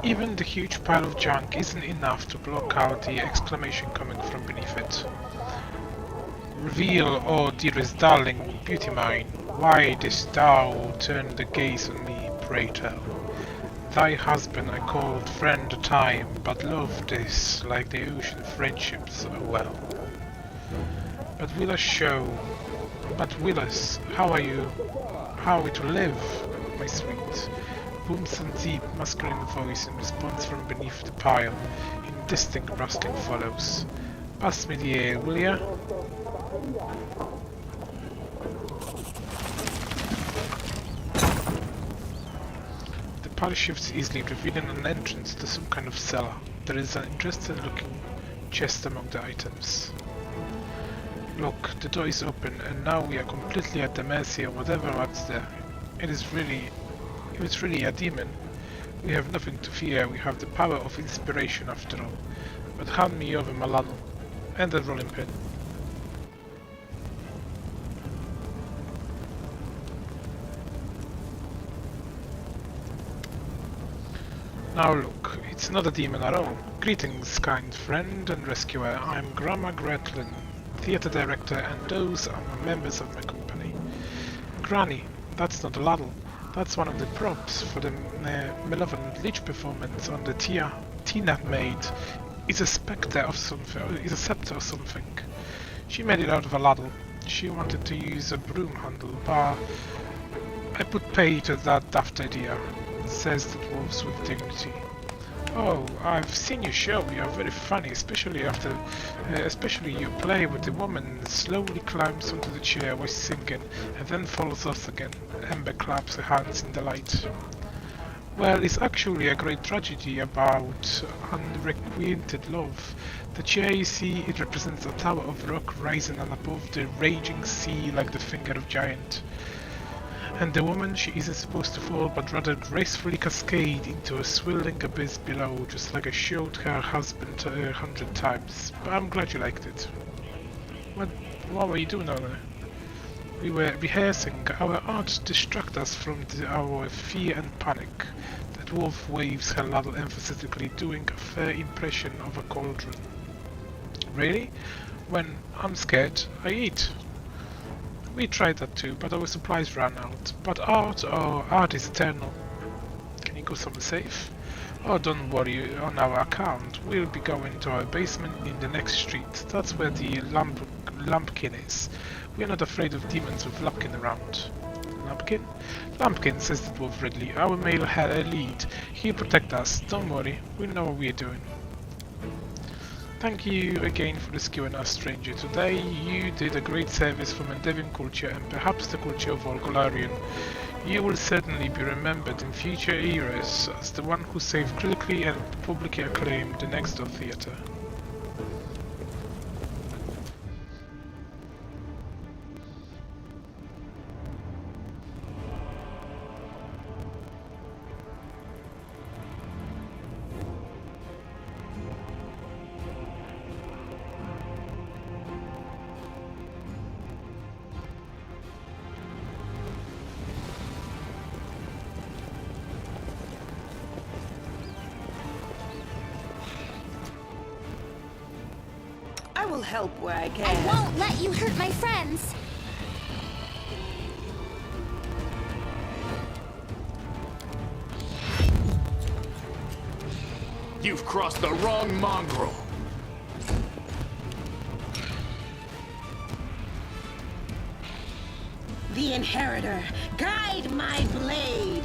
Even the huge pile of junk isn't enough to block out the exclamation coming from beneath it. Reveal, oh dearest darling, beauty mine, why didst thou turn the gaze on me, pray tell? Thy husband I called friend a time, but love is like the ocean friendships, oh well. But Willis, how are you? How are we to live, my sweet? Booms a deep masculine voice in response from beneath the pile. Indistinct rustling follows. Pass me the ale, will ya? The pile shifts easily, revealing an entrance to some kind of cellar. There is an interesting-looking chest among the items. Look, the door is open, and now we are completely at the mercy of whatever lurks there. If it's really a demon, we have nothing to fear. We have the power of inspiration after all. But hand me over my ladle and the rolling pin. Now look, it's not a demon at all. Greetings, kind friend and rescuer. I'm Grandma Gretlin, theater director, and those are members of my company. Granny, that's not a ladle. That's one of the props for the malevolent lich performance on the Tina maid. It's a spectre of something. It's a scepter or something. She made it out of a ladle. She wanted to use a broom handle, but I put pay to that daft idea, says the dwarves with dignity. Oh, I've seen your show. You're very funny, especially you play with the woman that slowly climbs onto the chair while singing and then falls off again. Ember claps her hands in delight. Well, it's actually a great tragedy about unrequited love. The chair you see, it represents a tower of rock rising above the raging sea like the finger of giant. And the woman, she isn't supposed to fall, but rather gracefully cascade into a swirling abyss below, just like I showed her husband 100 times. But I'm glad you liked it. What were you doing on there? We were rehearsing. Our art distracted us from our fear and panic. The dwarf waves her ladle emphatically, doing a fair impression of a cauldron. Really? When I'm scared, I eat. We tried that too, but our supplies ran out. But art is eternal. Can you go somewhere safe? Oh, don't worry on our account. We'll be going to our basement in the next street. That's where the Lumpkin is. We're not afraid of demons with Lumpkin around. Lumpkin? Lumpkin, says the dwarf readily. Our male lead. He'll protect us. Don't worry. We know what we're doing. Thank you again for rescuing us, stranger. Today you did a great service for Mendevian culture and perhaps the culture of Volgolarian. You will certainly be remembered in future eras as the one who saved critically and publicly acclaimed the next door theater. I will help where I can. I won't let you hurt my friends. You've crossed the wrong mongrel. The Inheritor, guide my blade.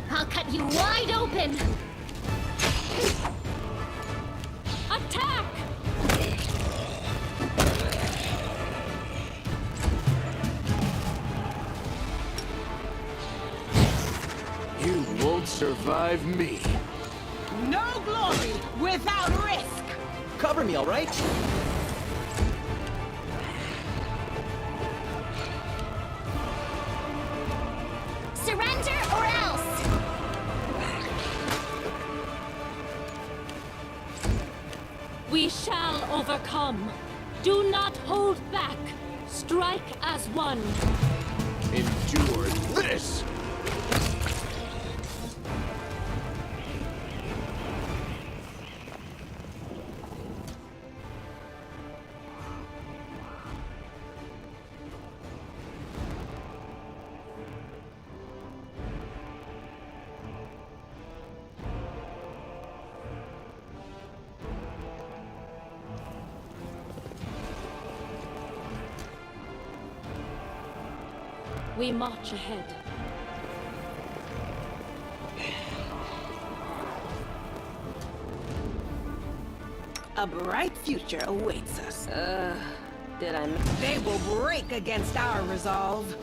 I'll cut you wide open. Attack! You won't survive me. No glory without risk. Cover me, all right? We shall overcome. Do not hold back. Strike as one. Endure this! We march ahead. A bright future awaits us. They will break against our resolve.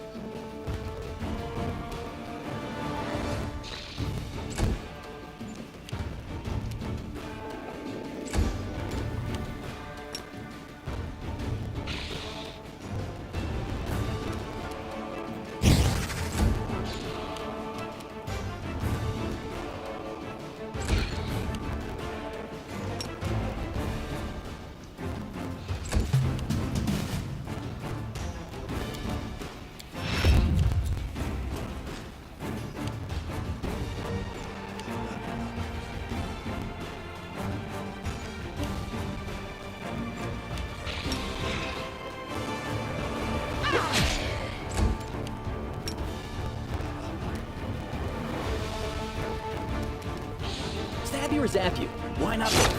Stab you or zap you? Why not both?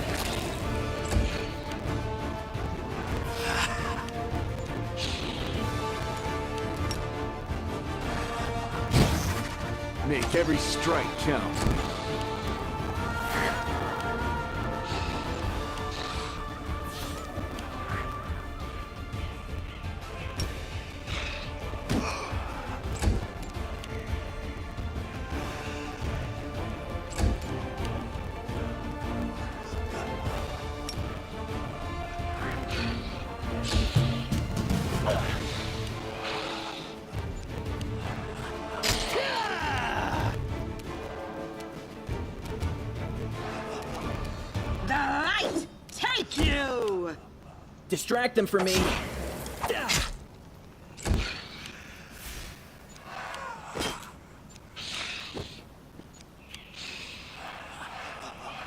Make every strike count. The light take you! Distract them from me.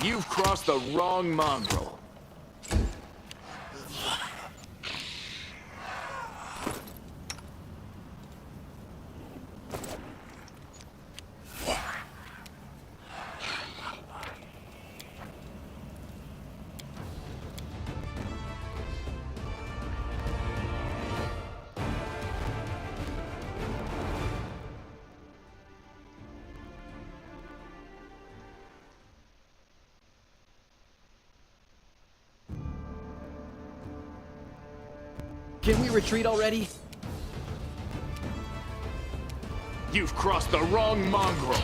You've crossed the wrong mongrel. Can we retreat already? You've crossed the wrong mongrel.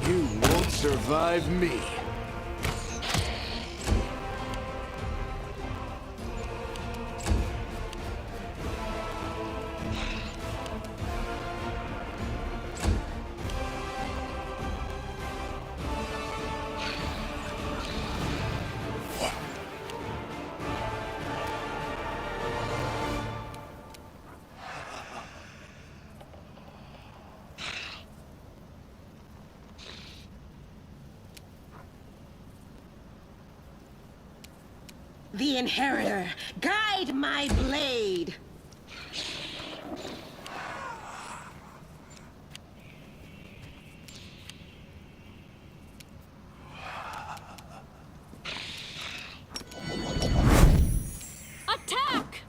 You won't survive me. The Inheritor, guide my blade! Attack!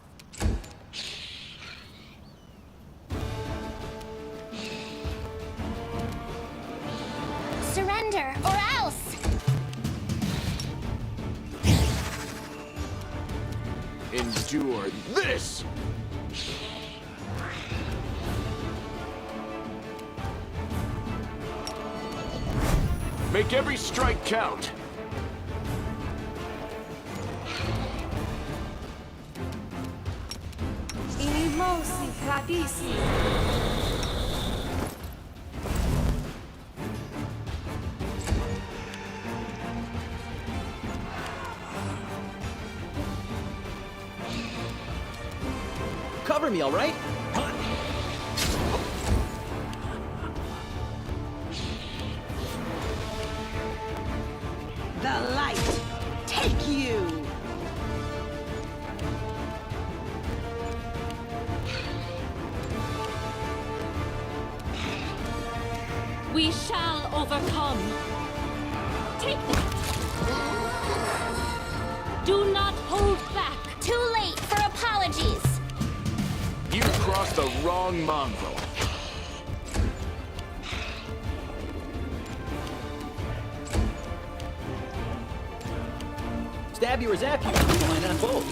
Surrender, or else! Endure this! Make every strike count! Inimosi Pradisi. Cover me, all right? The light, take you! We shall overcome. Take that! Do not hold back. Too late for apologies. You've crossed the wrong mongrel. Stab you or zap you? Why not both?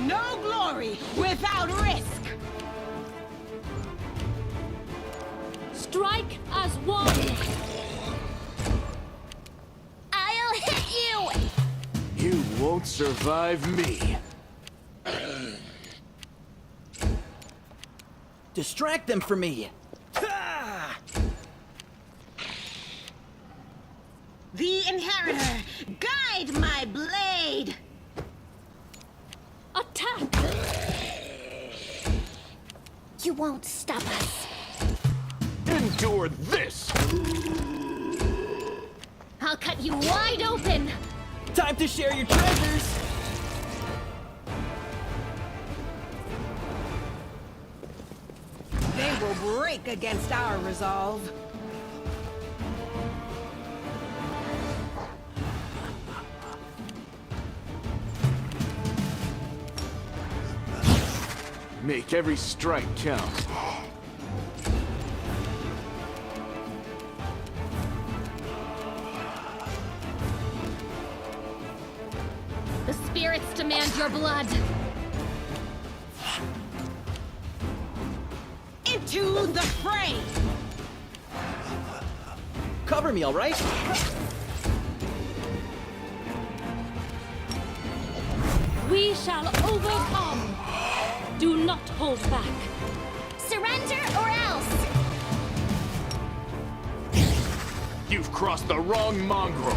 No glory without risk! Strike as one. I'll hit you! You won't survive me. Distract them for me. The Inheritor, guide my blade! Attack! You won't stop us. Endure this! I'll cut you wide open! Time to share your treasures. They will break against our resolve. Make every strike count. The spirits demand your blood. Into the fray! Cover me, all right? We shall overcome. Do not hold back. Surrender or else! You've crossed the wrong mongrel.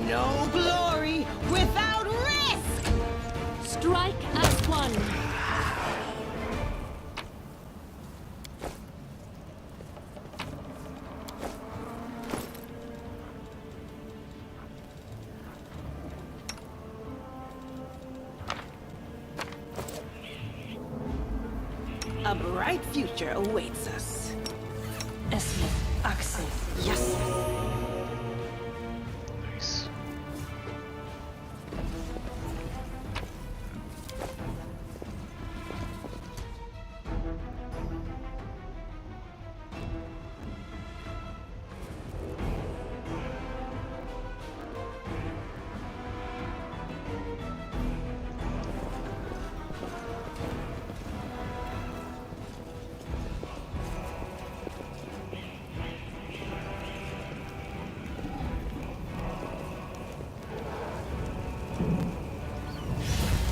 No glory without risk! Strike as one. A bright future awaits us. Esme, Axel, yes. Nice.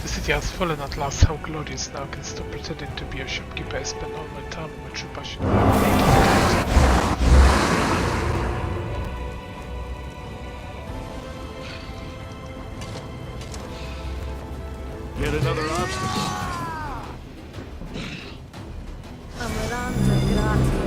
The city has fallen at last. How glorious now can stop pretending to be a shopkeeper. I spend all my time on my true passion. Yet another obstacle. Amaranta gratia.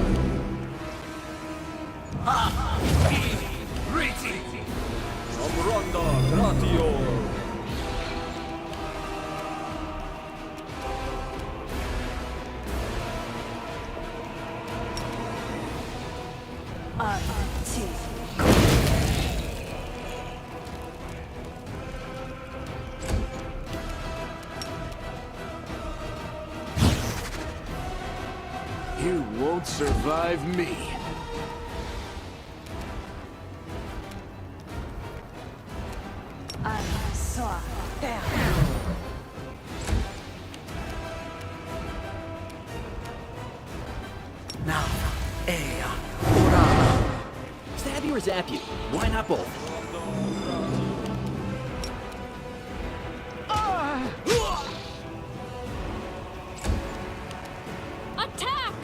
You won't survive me. Now, Aeon. Stab you or zap you? Why not both? Attack!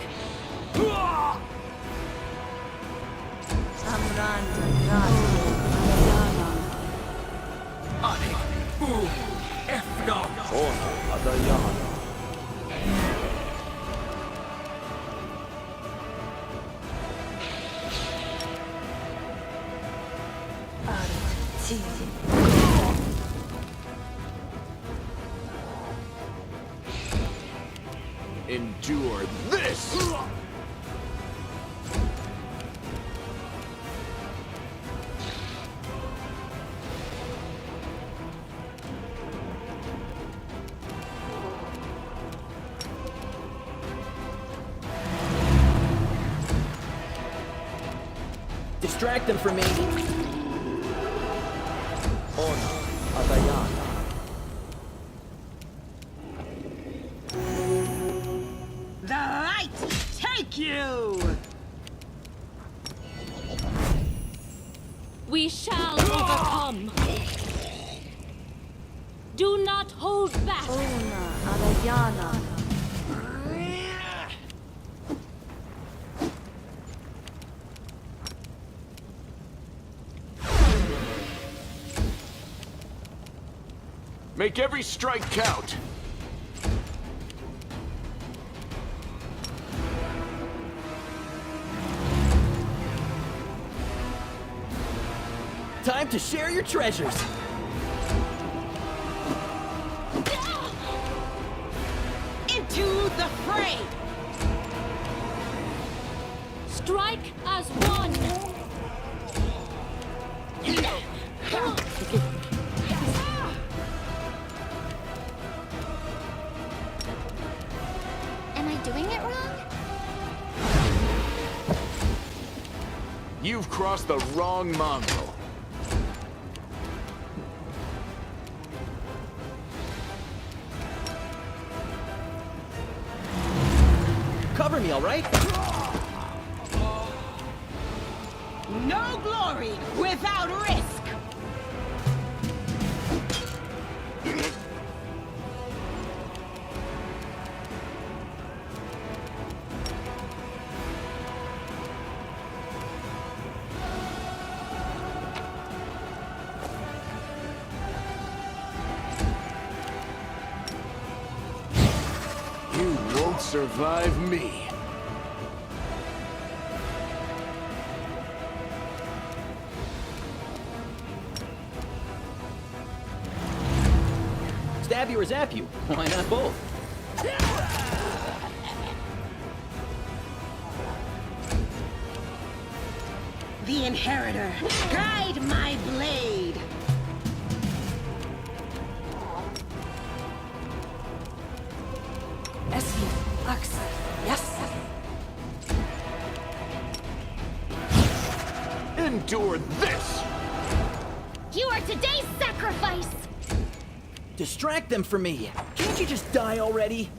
Endure this! Distract them from me. The light take you! We shall overcome. Do not hold back. Make every strike count. Time to share your treasures. Into the fray! Strike as one. Am I doing it wrong? You've crossed the wrong mongrel. Cover me, all right? No glory without risk! You won't survive me. Stab you or zap you? Why not both? The Inheritor, guide my blade! Endure this! You are today's sacrifice! Distract them from me. Can't you just die already?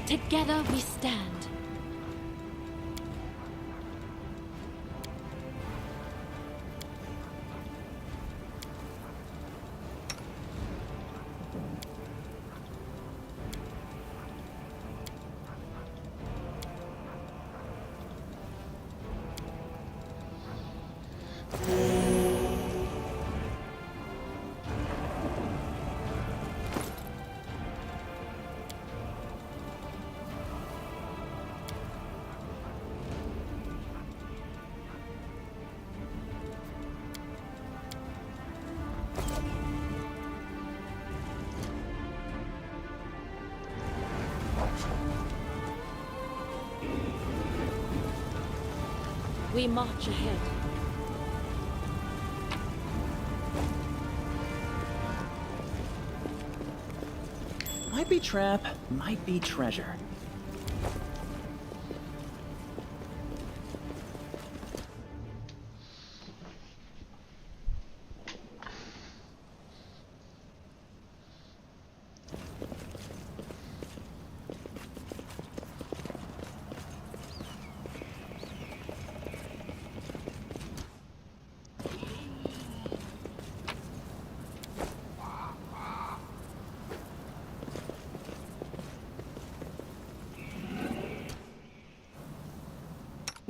Together we stand. We march ahead. Might be trap, might be treasure.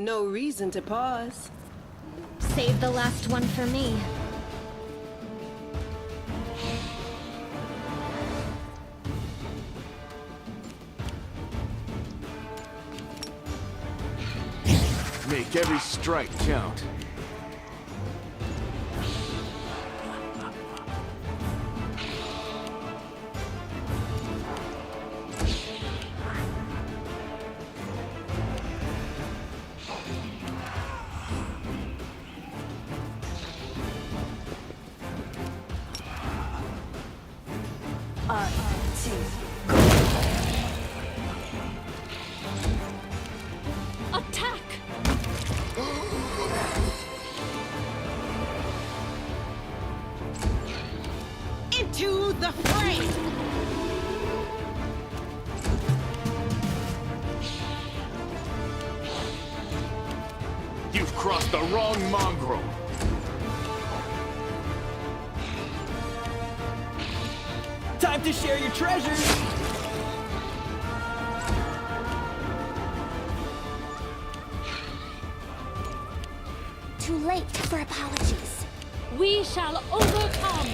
No reason to pause. Save the last one for me. Make every strike count. Attack! Into the fray! You've crossed the wrong mongrel. Time to share your treasures! Too late for apologies. We shall overcome!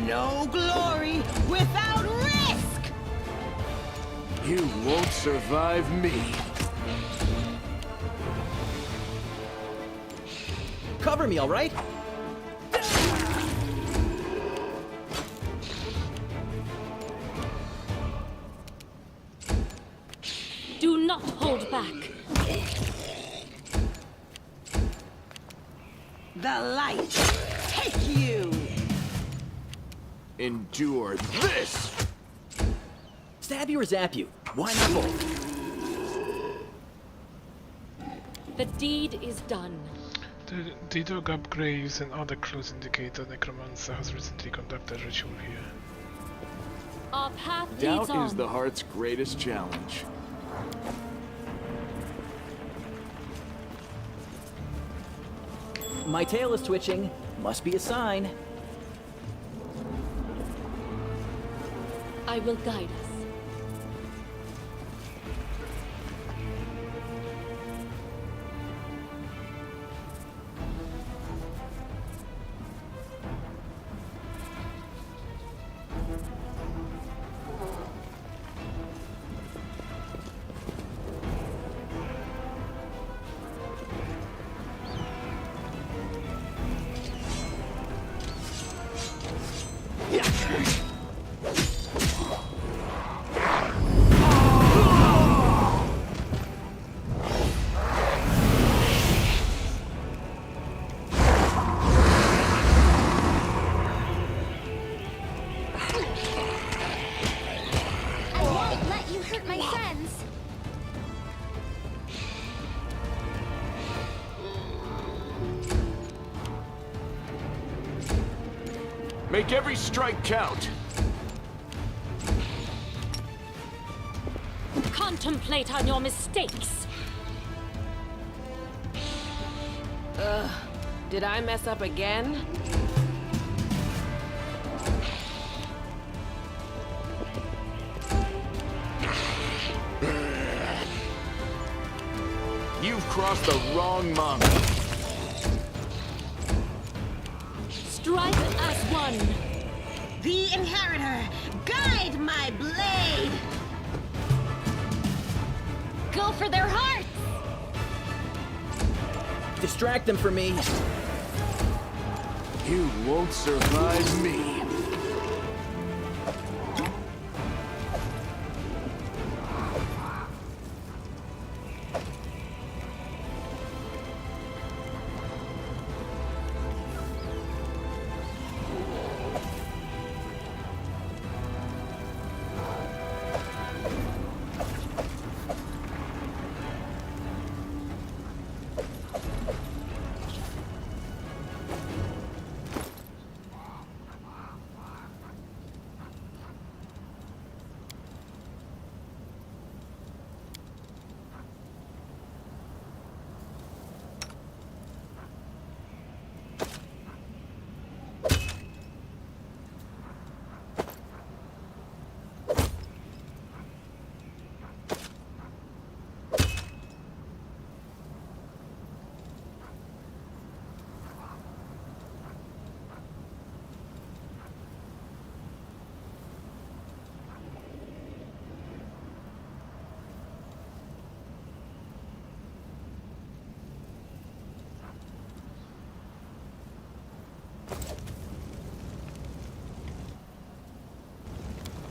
No glory without risk! You won't survive me. Cover me, all right? Do not hold back. The light take you! Endure this! Stab you or zap you? Why not both? The deed is done. The dog upgrades and other clues indicate that Necromancer has recently conducted a ritual here. Our path leads Doubt on. is the heart's greatest challenge. My tail is twitching. Must be a sign. I will guide us. I won't let you hurt my friends. Make every strike count. Contemplate on your mistakes. Did I mess up again? You've crossed the wrong mongrel. Strike as one. The Inheritor, guide my blade! Go for their hearts! Distract them for me. You won't survive me.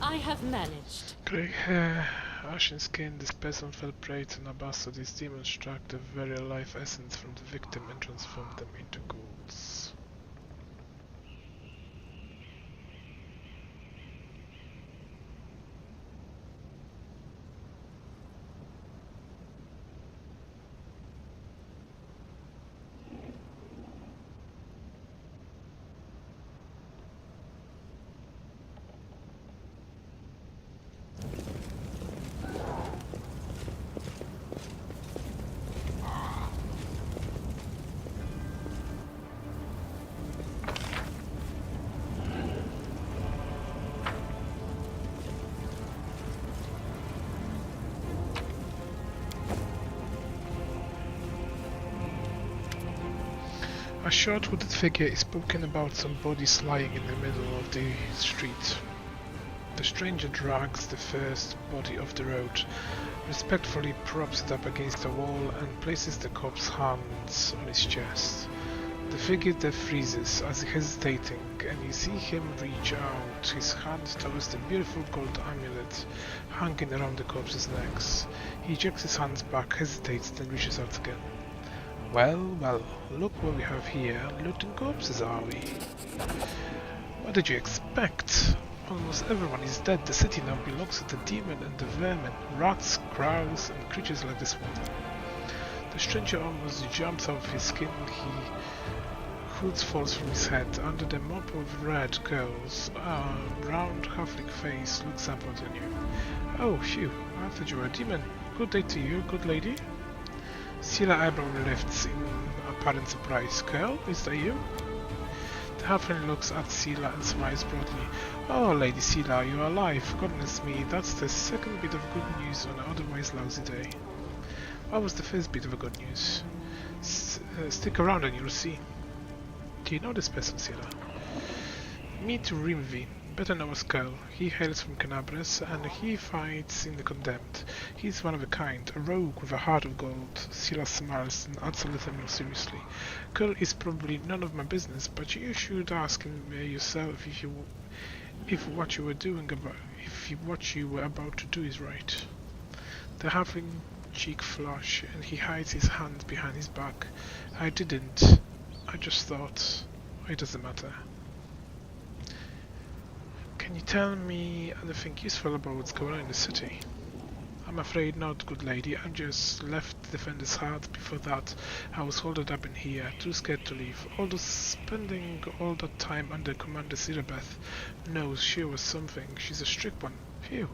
I have managed. Grey hair, ashen skin, this person fell prey to an bastard. These demons struck the very life essence from the victim and transformed them into ghouls. A short hooded figure is poking about some bodies lying in the middle of the street. The stranger drags the first body off the road, respectfully props it up against a wall and places the corpse's hands on his chest. The figure then freezes as he hesitating, and you see him reach out his hand towards the beautiful gold amulet hanging around the corpse's necks. He jerks his hands back, hesitates, then reaches out again. Well, well, look what we have here. Looting corpses, are we? What did you expect? Almost everyone is dead. The city now belongs to the demon and the vermin, rats, crows, and creatures like this one. The stranger almost jumps out of his skin. Hood falls from his head. Under the mop of red curls, a round halfling face looks up at you. Oh, phew, I thought you were a demon. Good day to you, good lady. Sila eyebrow lifts in apparent surprise. Girl, is that you? The halfling looks at Sila and smiles broadly. Oh, Lady Sila, you are alive. Goodness me, that's the second bit of good news on an otherwise lousy day. What was the first bit of good news? Stick around and you'll see. Do you know this person, Sila? Meet Rimvi, better known as Curl. He hails from Canabres and he fights in the Condemned. He's one of a kind, a rogue with a heart of gold. Sila smiles and adds a little more seriously. Curl is probably none of my business, but you should ask him yourself if what you were about to do is right. The halfling cheek flush and he hides his hands behind his back. I didn't. I just thought. It doesn't matter. Can you tell me anything useful about what's going on in the city? I'm afraid not, good lady. I just left the Defender's Heart. Before that, I was holed up in here, too scared to leave. Although spending all that time under Commander Sirabeth knows she was something. She's a strict one. Phew.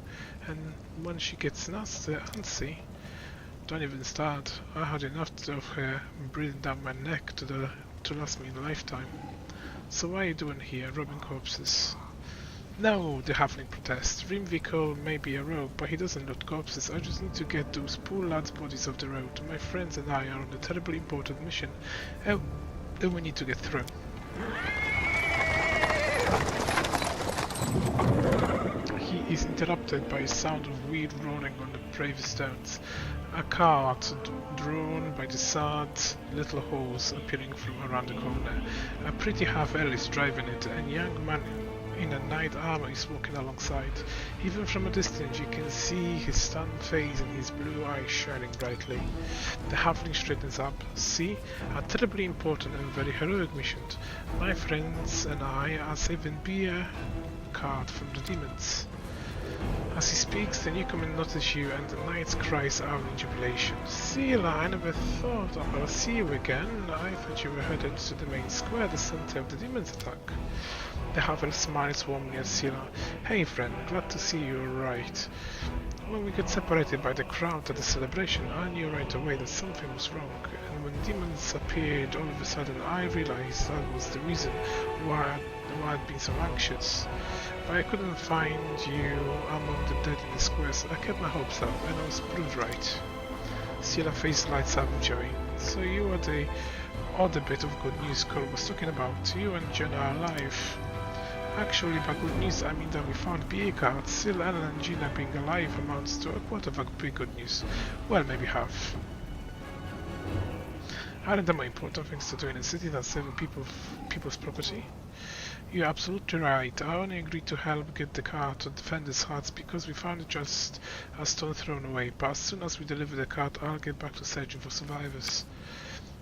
And when she gets nasty, antsy, don't even start. I had enough of her breathing down my neck to last me a lifetime. So what are you doing here, robbing corpses? No, the halfling protests. Rimvico may be a rogue, but he doesn't loot corpses. I just need to get those poor lads' bodies off the road. My friends and I are on a terribly important mission. Oh, then we need to get through. He is interrupted by a sound of weird roaring on the paved stones. A cart drawn by the sad little horse appearing from around the corner. A pretty half-elf is driving it, and a young man in a knight armor is walking alongside. Even from a distance you can see his stunned face and his blue eyes shining brightly. The halfling straightens up. See? A terribly important and very heroic mission. My friends and I are saving beer cart from the demons. As he speaks, the newcomer notices you and the knight cries out in jubilation. Sila, I never thought I'll see you again. I thought you were headed to the main square, the center of the demons' attack. The half-elf smiles warmly at Sila. Hey friend, glad to see you alright. When we got separated by the crowd at the celebration, I knew right away that something was wrong, and when demons appeared all of a sudden I realized that was the reason why I'd been so anxious. But I couldn't find you among the dead in the squares. I kept my hopes up, and I was proved right. Sila's face lights up with joy. So you are the other bit of good news Cole was talking about. You and Jen are alive. Actually, by good news, I mean that we found beer cards. Still, Alan and Gina being alive amounts to a quarter of a big good news. Well, maybe half. Aren't there more important things to do in a city than saving people's property? You're absolutely right. I only agreed to help get the car to Defender's Huts because we found it just a stone thrown away, but as soon as we deliver the car, I'll get back to searching for survivors.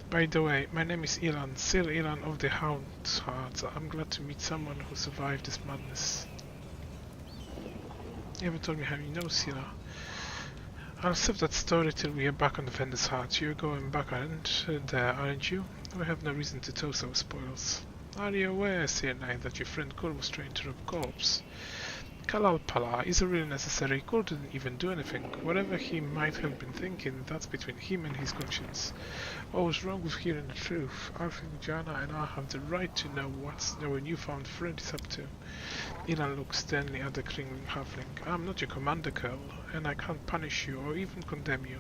By the way, my name is Aeon, Sir Aeon of the Hound's Heart. I'm glad to meet someone who survived this madness. You haven't told me how you know, Sila. I'll save that story till we are back on Defender's Heart. You're going back there, aren't you? We have no reason to toast our spoils. Are you aware, Sir Knight, that your friend Kul was trained to rob corpse? Kalalpala is a really necessary. Kul didn't even do anything. Whatever he might have been thinking, that's between him and his conscience. What was wrong with hearing the truth? I think Jana and I have the right to know what our newfound friend is up to. Ilan looks sternly at the cringing halfling. I'm not your commander, Curl, and I can't punish you or even condemn you.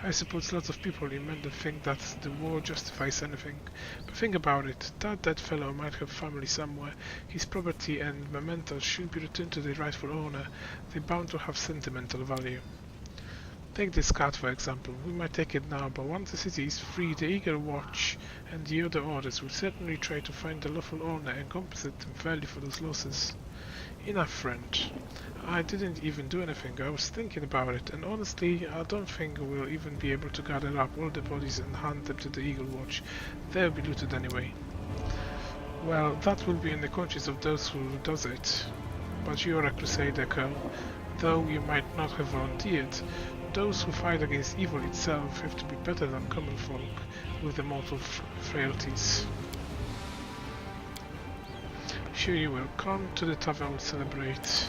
I suppose lots of people in Mendel think that the war justifies anything. But think about it. That dead fellow might have family somewhere. His property and mementos should be returned to their rightful owner. They're bound to have sentimental value. Take this card for example. We might take it now, but once the city is free, the Eagle Watch and the other orders will certainly try to find the lawful owner and compensate them fairly for those losses. Enough, friend. I didn't even do anything. I was thinking about it, and honestly, I don't think we'll even be able to gather up all the bodies and hand them to the Eagle Watch. They'll be looted anyway. Well, that will be in the conscience of those who does it. But you're a crusader, Curl. Though you might not have volunteered, those who fight against evil itself have to be better than common folk with the mortal frailties. Sure you will. Come to the tavern, celebrate.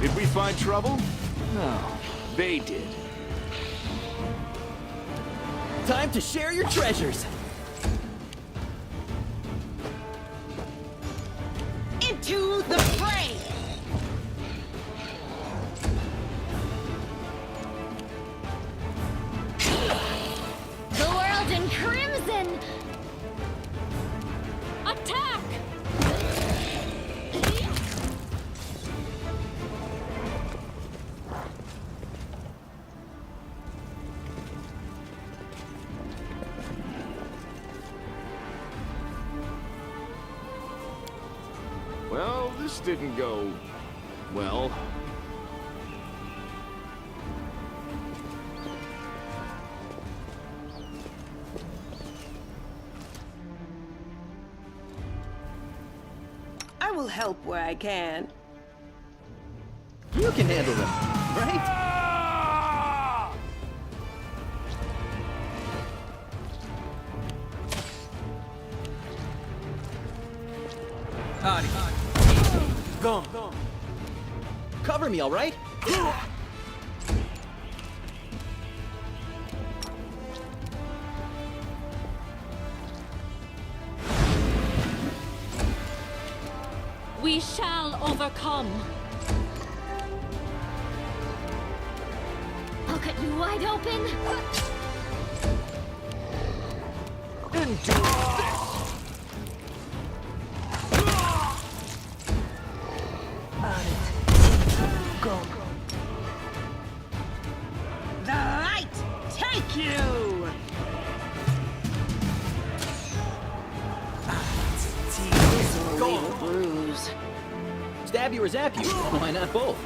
Did we find trouble? No, they did. Time to share your treasures! Into the fray! The world in crimson! Attack! Well, this didn't go well. I will help where I can. You can handle them, right? Go. Cover me, all right? We shall overcome. I'll cut you wide open. Into this! The light take you! This'll leave a bruise. Stab you or zap you? Why not both?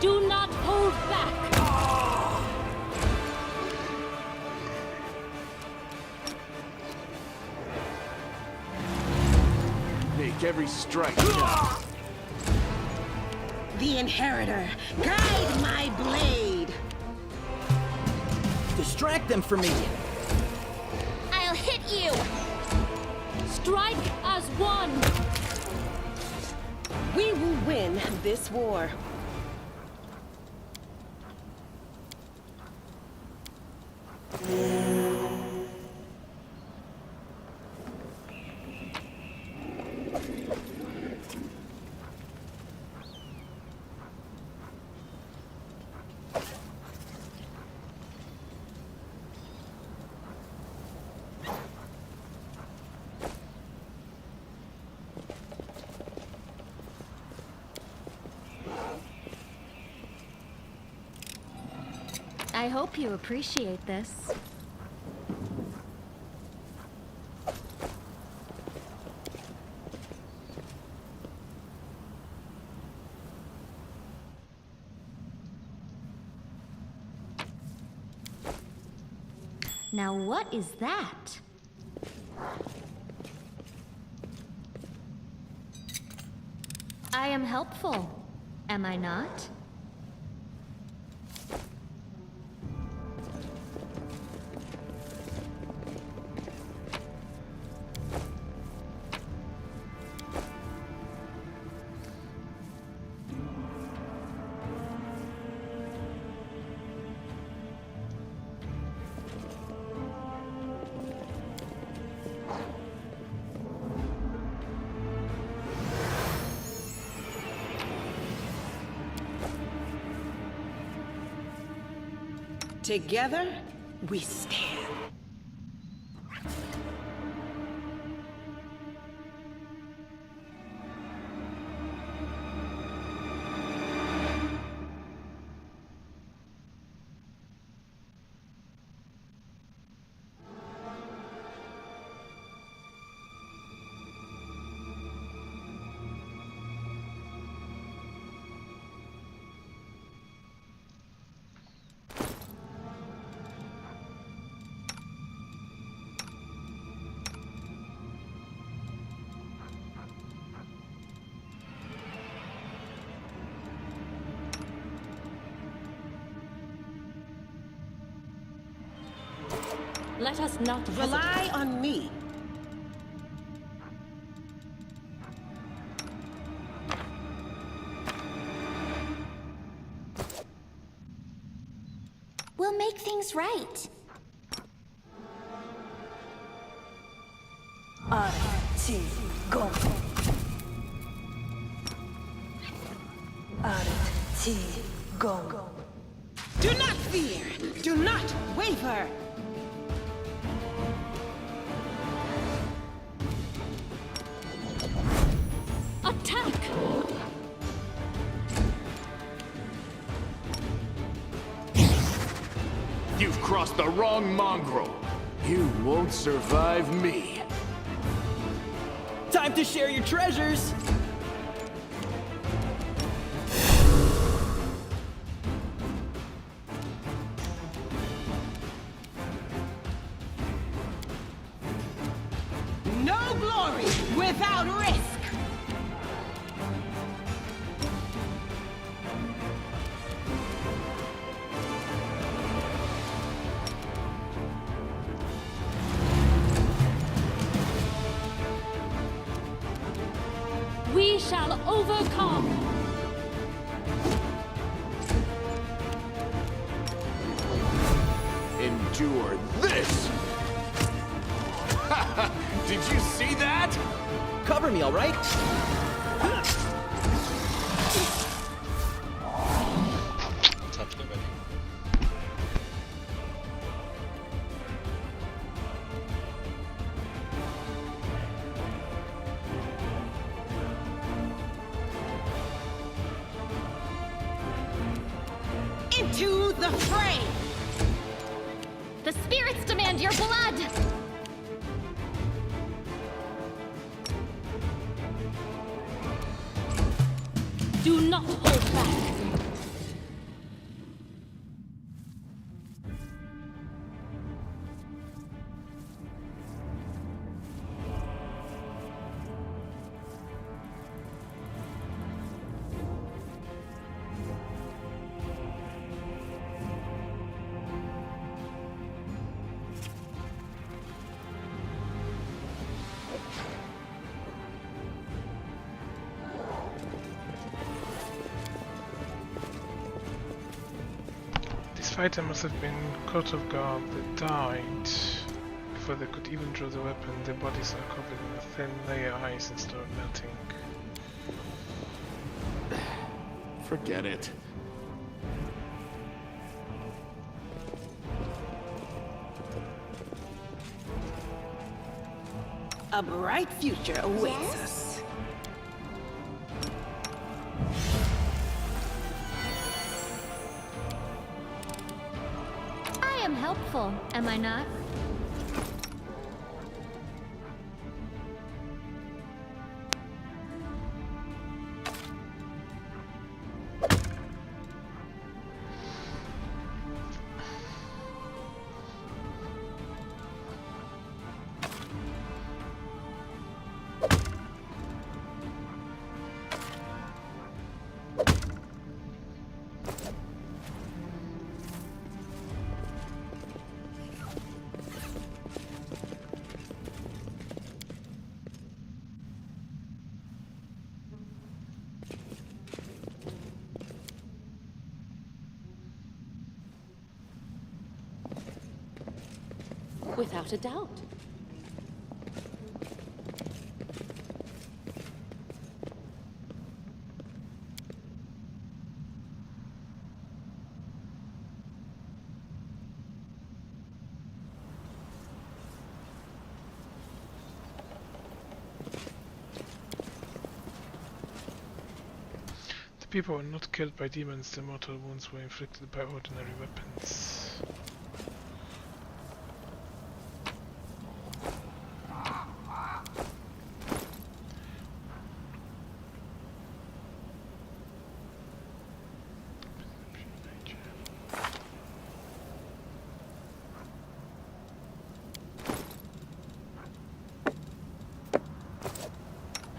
Do not hold back. Make every strike count. The Inheritor, guide my blade! Distract them for me! I'll hit you! Strike as one! We will win this war. I hope you appreciate this. Now what is that? I am helpful, am I not? Together, we stand. Let us not hesitate. Rely on me. We'll make things right. Artigo. Artigo. Do not fear. Do not waver. Attack! You've crossed the wrong mongrel. You won't survive me. Time to share your treasures! No glory without risk. We shall overcome! Endure this! Did you see that? Cover me, alright? Into the fray. The spirits demand your blood! Do not hold back! fighter must have been caught off guard. They died before they could even draw the weapon. Their bodies are covered in a thin layer of ice and start melting. Forget it. A bright future awaits us. I am helpful, am I not? Without a doubt. The people were not killed by demons, their mortal wounds were inflicted by ordinary weapons.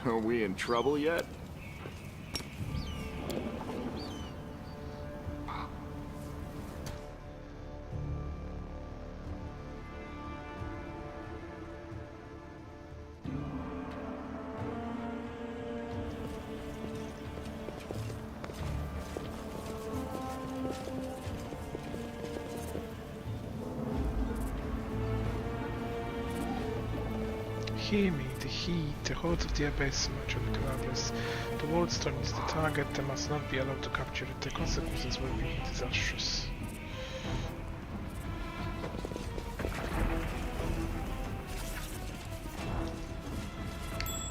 Are we in trouble yet? Hear me, the heat, the hordes of the abyss, much of the commanders. The world stone is the target, they must not be allowed to capture it, the consequences will be disastrous.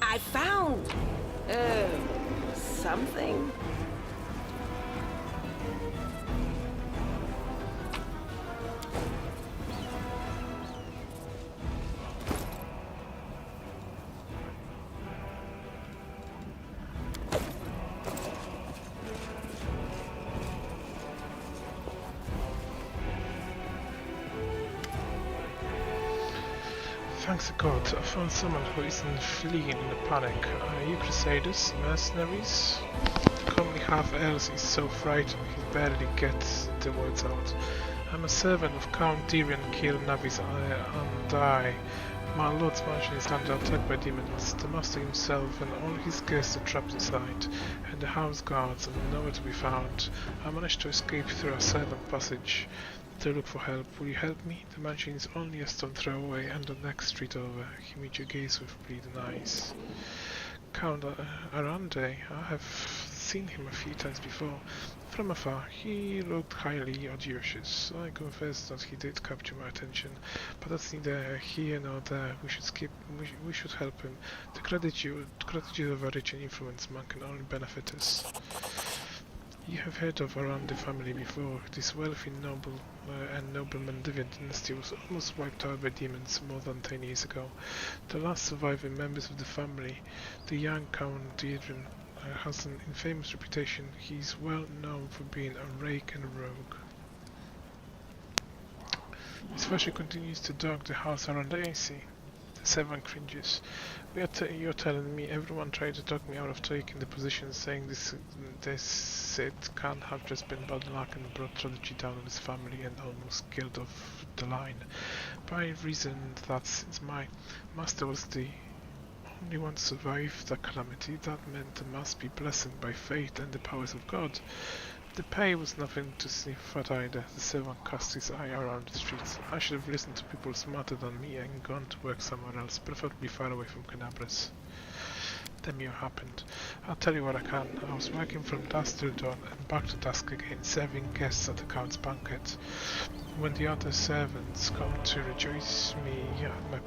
I found something. Thanks to God, I found someone who isn't fleeing in a panic. Are you crusaders? Mercenaries? Calling me half-elves is so frightened he barely gets the words out. I'm a servant of Count Tyrion Kill Navis and I. My lord's mansion is under attack by demons. The master himself and all his guests are trapped inside, and the house guards are nowhere to be found. I managed to escape through a servant passage to look for help. Will you help me? The mansion is only a stone throw away and the next street over. He meets your gaze with bleeding eyes. Count Arande, I have seen him a few times before. From afar, he looked highly audacious. I confess that he did capture my attention, but that's neither here nor there. We should help him. The gratitude of a rich and influenced man can only benefit us. You have heard of Arande family before. This wealthy noble and nobleman Divian dynasty was almost wiped out by demons more than 10 years ago. The last surviving members of the family, the young Count Tyrion, has an infamous reputation. He is well known for being a rake and a rogue. His fashion continues to dog the house around the AC. The Seven cringes. You're telling me everyone tried to talk me out of taking the position, saying this it can't have just been bad luck and brought tragedy down on his family and almost killed off the line. By reason that since my master was the only one to survive the calamity, that meant there must be blessing by fate and the powers of God. The pay was nothing to sniff at either. The servant cast his eye around the streets. I should have listened to people smarter than me and gone to work somewhere else, but I thought to be far away from Canabras. Then Mew happened. I'll tell you what I can. I was working from dusk till dawn and back to dusk again, serving guests at the Count's banquet. When the other servants come to rejoice me at my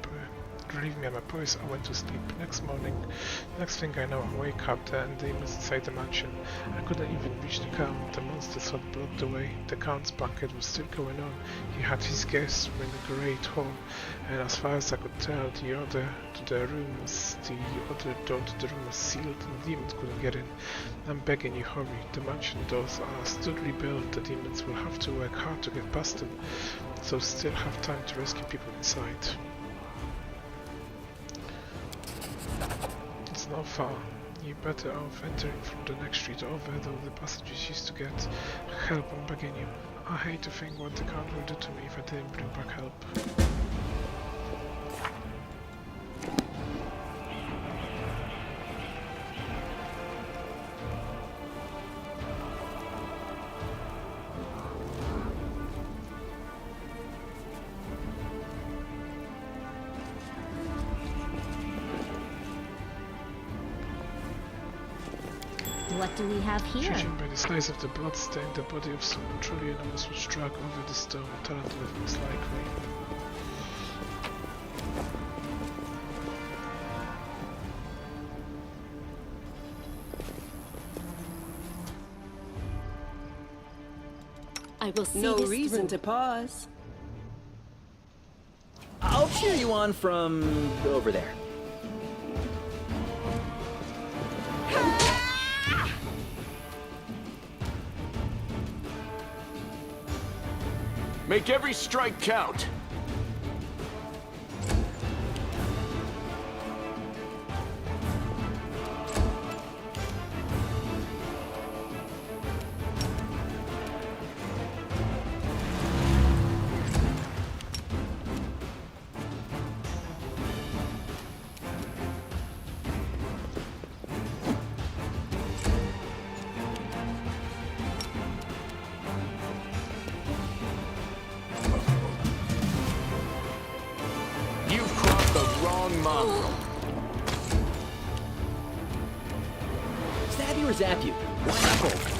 relieve me at my poise, I went to sleep. Next morning, next thing I know, I wake up there and demons inside the mansion. I couldn't even reach the Count. The monsters had blocked the way. The Count's banquet was still going on. He had his guests in the great hall, and as far as I could tell, the other door to the room was sealed and the demons couldn't get in. I'm begging you, hurry. The mansion doors are still rebuilt. The demons will have to work hard to get past them, so still have time to rescue people inside. It's not far. You're better off entering from the next street over, though the passages used to get help. I'm begging you. I hate to think what the Count will do to me if I didn't bring back help. What do we have here? Judging by the size of the blood stain, the body of someone truly enormous was dragged over the stone. Tarantula most likely. I will see No this reason through. to pause. I'll cheer you on from over there. Make every strike count. You've crossed the wrong mongrel. Stab you or zap you? Why not both?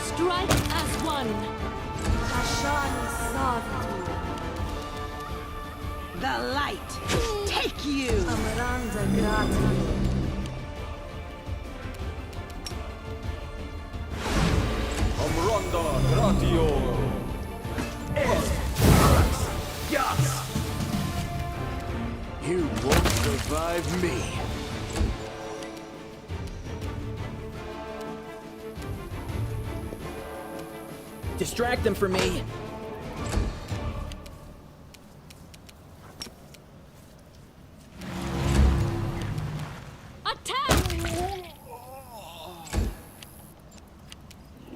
Strike as one. The light. Take you. Amranda Gratio. You won't survive me. Distract them from me. Attack!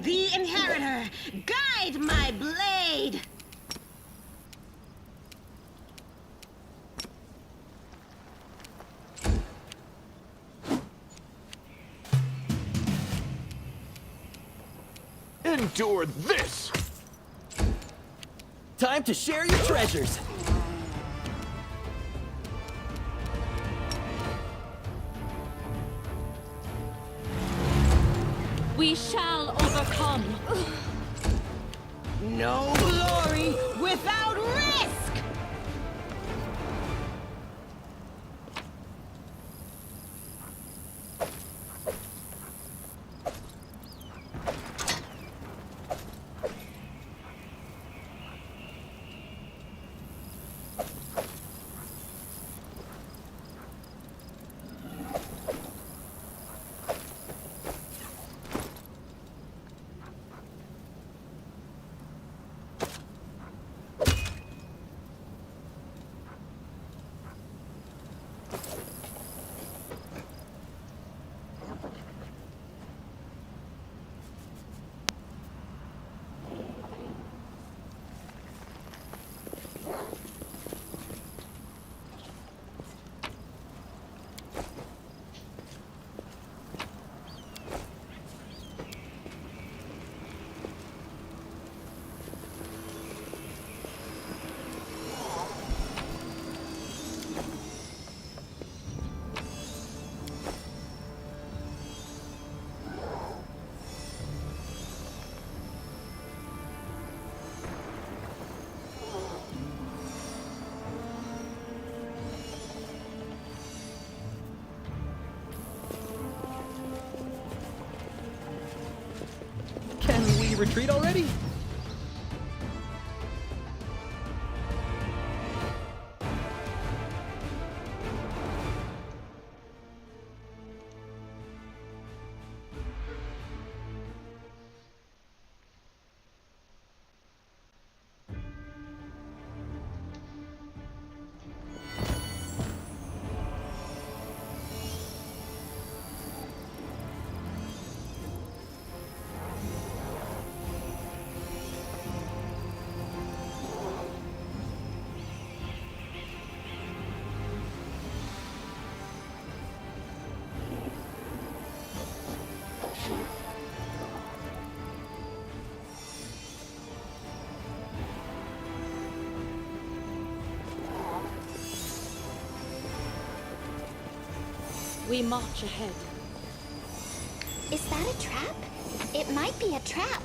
The Inheritor. Guide my blade. Endure this! Time to share your treasures. We shall overcome. No glory without risk. retreat already? We march ahead. Is that a trap? It might be a trap.